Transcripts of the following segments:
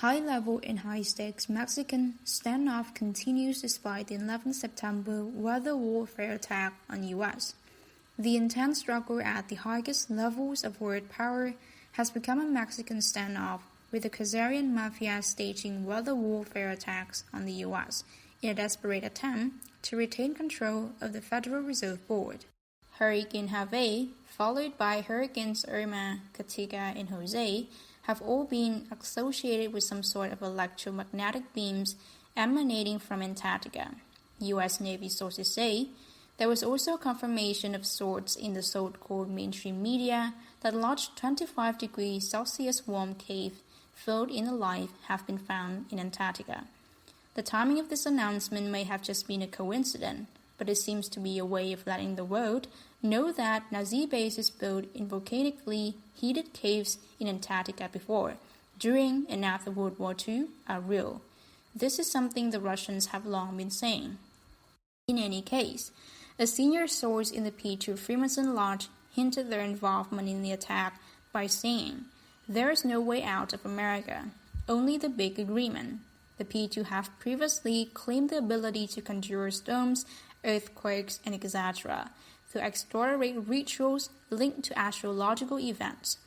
High-level and high-stakes Mexican standoff continues despite the 11 September weather warfare attack on U.S. The intense struggle at the highest levels of world power has become a Mexican standoff, with the Khazarian mafia staging weather warfare attacks on the U.S. in a desperate attempt to retain control of the Federal Reserve Board. Hurricane Harvey, followed by Hurricanes Irma, Katrina, and Jose, have all been associated with some sort of electromagnetic beams emanating from Antarctica. U.S. Navy sources say there was also confirmation of sorts in the so-called mainstream media that large 25 degrees Celsius warm cave filled in alive have been found in Antarctica. The timing of this announcement may have just been a coincidence, but it seems to be a way of letting the world know that Nazi bases built in volcanically heated caves in Antarctica before, during, and after World War II are real. This is something the Russians have long been saying. In any case, a senior source in the P2 Freemason Lodge hinted their involvement in the attack by saying, "There is no way out of America, only the big agreement." The P2 have previously claimed the ability to conjure storms, earthquakes, and etc. through extraordinary rituals linked to astrological events.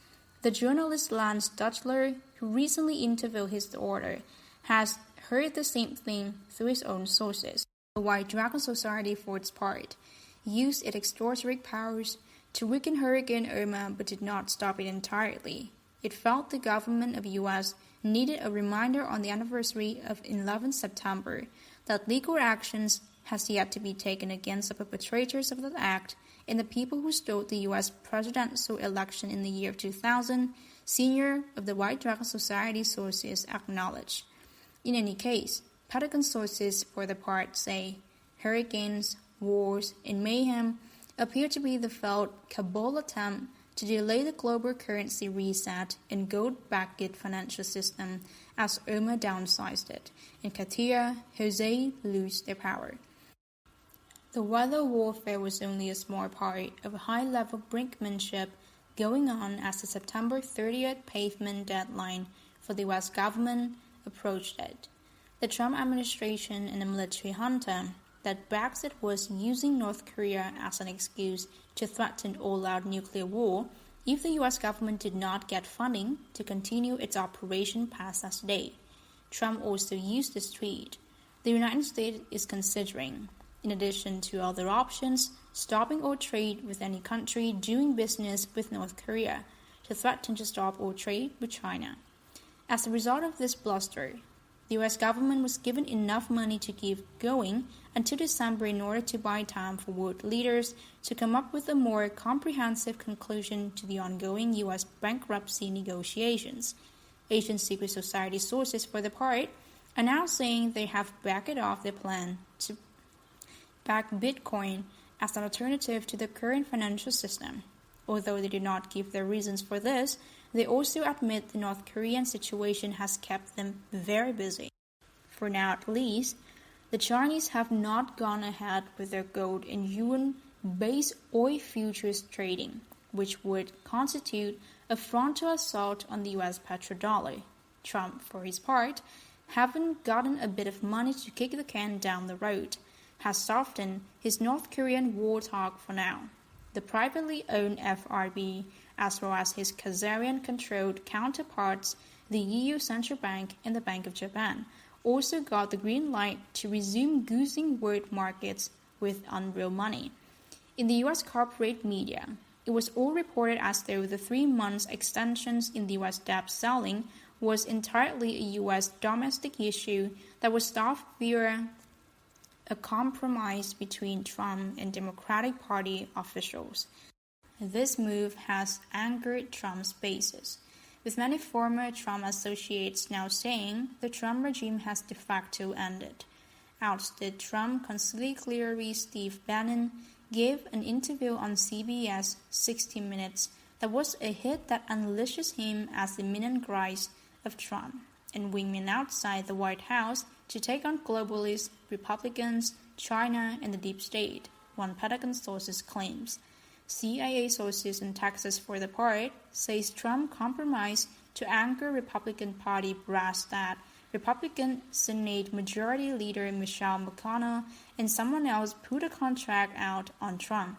The journalist Lance Dutchler, who recently interviewed his daughter, has heard the same thing through his own sources. The White Dragon Society, for its part, used its extraordinary powers to weaken Hurricane Irma but did not stop it entirely. It felt the government of U.S. needed a reminder on the anniversary of 11 September that legal actions has yet to be taken against the perpetrators of that act and the people who stole the U.S. presidential election in the year 2000, senior of the White Dragon Society sources acknowledge. In any case, Pentagon sources for the part say hurricanes, wars, and mayhem appear to be the failed Kabul attempt to delay the global currency reset and gold-backed financial system as Irma downsized it, and Katrina, Jose lose their power. The weather warfare was only a small part of a high-level brinkmanship going on as the September 30th pavement deadline for the U.S. government approached it. The Trump administration and the military junta that backs it was using North Korea as an excuse to threaten all-out nuclear war if the U.S. government did not get funding to continue its operation past that day. Trump also used this tweet. The United States is considering, in addition to other options, stopping all trade with any country doing business with North Korea, to threaten to stop all trade with China. As a result of this bluster, the U.S. government was given enough money to keep going until December in order to buy time for world leaders to come up with a more comprehensive conclusion to the ongoing U.S. bankruptcy negotiations. Asian secret society sources, for their part, are now saying they have backed off their plan to back Bitcoin as an alternative to the current financial system. Although they did not give their reasons for this, they also admit the North Korean situation has kept them very busy. For now at least, the Chinese have not gone ahead with their gold and yuan-based oil futures trading, which would constitute a frontal assault on the U.S. petrodollar. Trump, for his part, having gotten a bit of money to kick the can down the road, has softened his North Korean war talk for now. The privately owned FRB, as well as his Khazarian-controlled counterparts, the EU Central Bank and the Bank of Japan, also got the green light to resume goosing world markets with unreal money. In the U.S. corporate media, it was all reported as though the 3-month extensions in the U.S. debt ceiling was entirely a U.S. domestic issue that was stopped via a compromise between Trump and Democratic Party officials. This move has angered Trump's bases, with many former Trump associates now saying the Trump regime has de facto ended. Ousted Trump consigliere Steve Bannon gave an interview on CBS 60 Minutes that was a hit that unleashes him as the imminent rise of Trump and wingmen outside the White House to take on globalists, Republicans, China, and the deep state, one Pentagon sources claims. CIA sources in Texas, for their part, says Trump compromised to anchor Republican Party brass that Republican Senate Majority Leader Michelle McConnell and someone else put a contract out on Trump.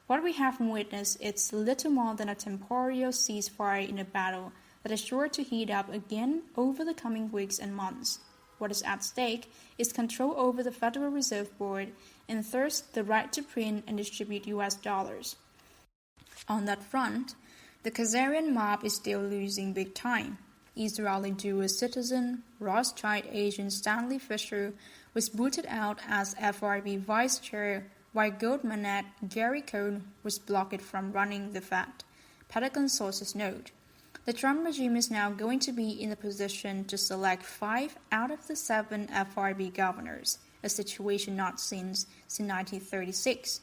What we have witnessed is little more than a temporary ceasefire in a battle that is sure to heat up again over the coming weeks and months. What is at stake is control over the Federal Reserve Board and thus the right to print and distribute US dollars. On that front, the Khazarian mob is still losing big time. Israeli Jewish citizen Rothschild agent Stanley Fisher was booted out as FRB vice chair, while gold magnate Gary Cohn was blocked from running the Fed, Pentagon sources note. The Trump regime is now going to be in a position to select 5 out of the 7 FRB governors, a situation not seen since 1936.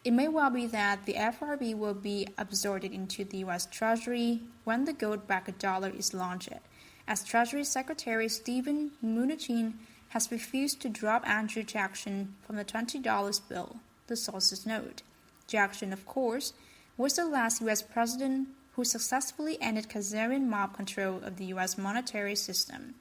It may well be that the FRB will be absorbed into the U.S. Treasury when the gold-backed dollar is launched, as Treasury Secretary Steven Mnuchin has refused to drop Andrew Jackson from the $20 bill, the sources note. Jackson, of course, was the last U.S. president who successfully ended Khazarian mob control of the U.S. monetary system.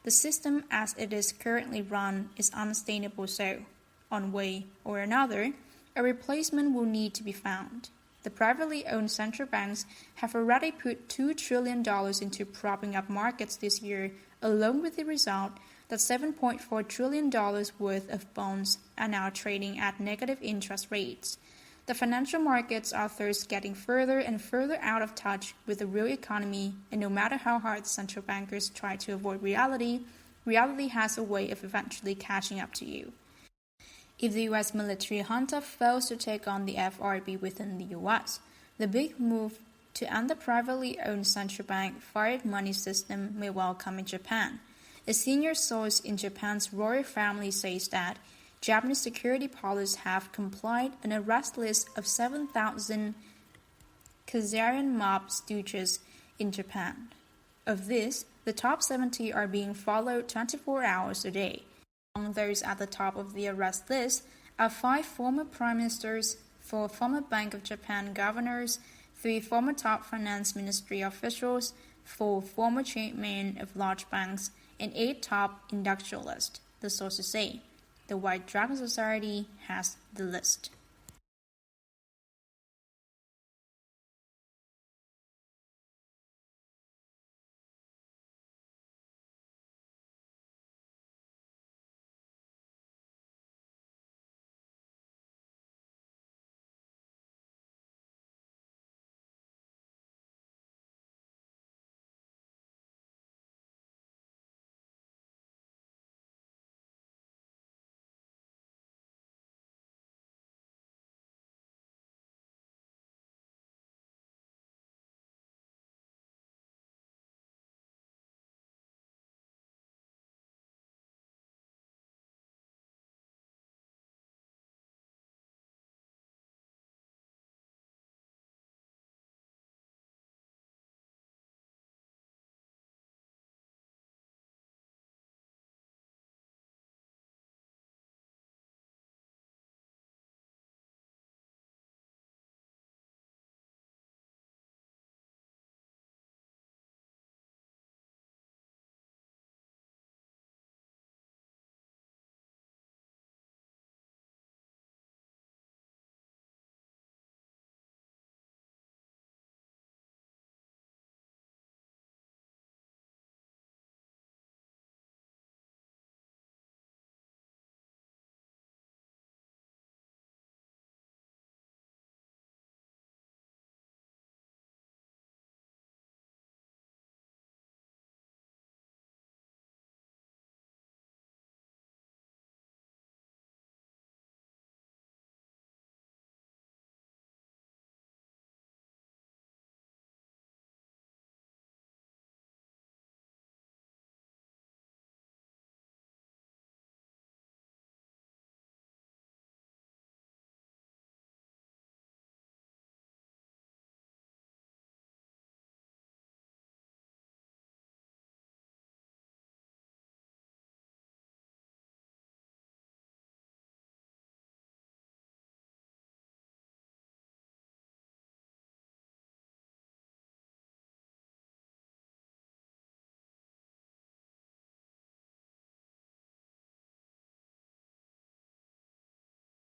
The system as it is currently run is unsustainable, so, one way or another, a replacement will need to be found. The privately owned central banks have already put $2 trillion into propping up markets this year, along with the result that $7.4 trillion worth of bonds are now trading at negative interest rates. The financial markets are thus getting further and further out of touch with the real economy, and no matter how hard central bankers try to avoid reality, reality has a way of eventually catching up to you. If the U.S. military junta fails to take on the FRB within the U.S., the big move to end the privately owned central bank fiat money system may well come in Japan. A senior source in Japan's royal family says that Japanese security police have complied an arrest list of 7,000 Khazarian mob stooges in Japan. Of this, the top 70 are being followed 24 hours a day. Among those at the top of the arrest list are 5 former prime ministers, 4 former Bank of Japan governors, 3 former top finance ministry officials, 4 former chairmen of large banks, and 8 top industrialists, the sources say. The White Dragon Society has the list.